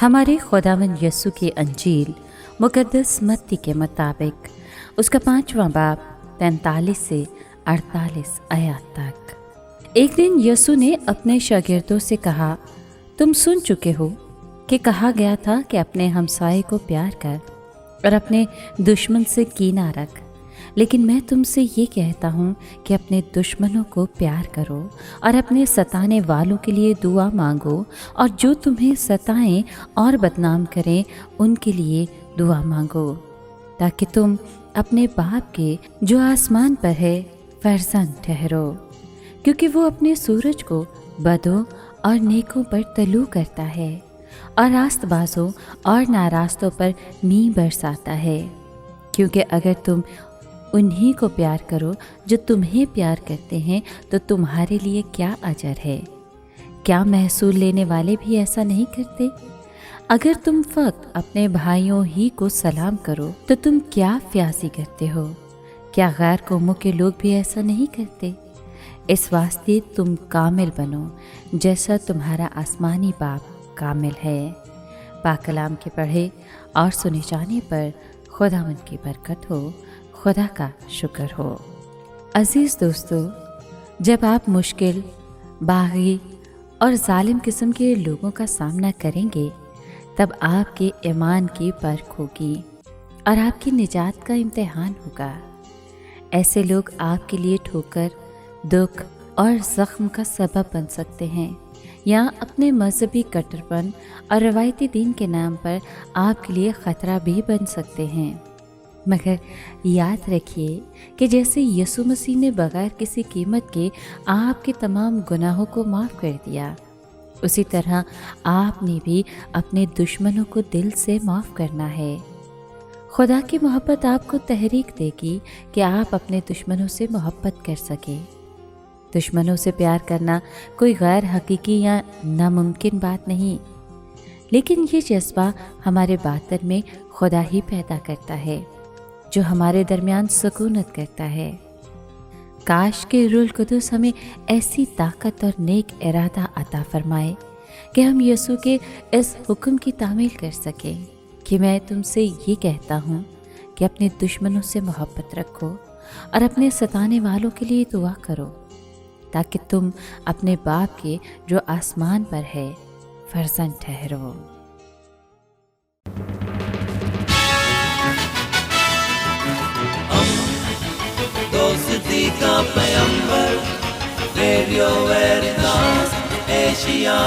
हमारे खुदावंद यस्सु की अंजील मुकद्दस मत्ती के मुताबिक उसका 5वां बाब 43 से 48 आयत तक। एक दिन यस्सु ने अपने शागिर्दों से कहा, तुम सुन चुके हो कि कहा गया था कि अपने हमसाये को प्यार कर और अपने दुश्मन से कीना रख। लेकिन मैं तुमसे ये कहता हूँ कि अपने दुश्मनों को प्यार करो और अपने सताने वालों के लिए दुआ मांगो, और जो तुम्हें सताएं और बदनाम करें उनके लिए दुआ मांगो, ताकि तुम अपने बाप के जो आसमान पर है फर्जंद ठहरो, क्योंकि वो अपने सूरज को बदों और नेकों पर तलू करता है और रास्तबाजों और नारास्तों पर नी बरसाता है। क्योंकि अगर तुम उन्हीं को प्यार करो जो तुम्हें प्यार करते हैं तो तुम्हारे लिए क्या अजर है? क्या महसूल लेने वाले भी ऐसा नहीं करते? अगर तुम फक्त अपने भाइयों ही को सलाम करो तो तुम क्या फ्यासी करते हो? क्या गैर कौमों के लोग भी ऐसा नहीं करते? इस वास्ते तुम कामिल बनो जैसा तुम्हारा आसमानी बाप कामिल है। पाक कलाम के पढ़े और सुने जाने पर खुदावंद की बरकत हो, खुदा का शुक्र हो। अज़ीज़ दोस्तों, जब आप मुश्किल, बागी और जालिम किस्म के लोगों का सामना करेंगे तब आपके ईमान की परख होगी और आपकी निजात का इम्तिहान होगा। ऐसे लोग आपके लिए ठोकर, दुख और ज़ख्म का सबब बन सकते हैं, या अपने मजहबी कट्टरपन और रवायती दीन के नाम पर आपके लिए ख़तरा भी बन सकते हैं। मगर याद रखिए कि जैसे यीशु मसीह ने बग़ैर किसी कीमत के आपके तमाम गुनाहों को माफ़ कर दिया, उसी तरह आपने भी अपने दुश्मनों को दिल से माफ़ करना है। खुदा की मोहब्बत आपको तहरीक देगी कि आप अपने दुश्मनों से मोहब्बत कर सकें। दुश्मनों से प्यार करना कोई गैर हकीकी या नामुमकिन बात नहीं, लेकिन ये जज्बा हमारे बातिन में खुदा ही पैदा करता है, जो हमारे दरमियान सुकूनत करता है। काश के रूह कुदुस हमें ऐसी ताकत और नेक इरादा अता फरमाए कि हम यीशु के इस हुक्म की तामील कर सकें कि मैं तुमसे ये कहता हूँ कि अपने दुश्मनों से मोहब्बत रखो और अपने सताने वालों के लिए दुआ करो, ताकि तुम अपने बाप के जो आसमान पर है फर्जंद ठहरो। दोस्ती का पैगंबर, रेडियो वेरितास एशिया।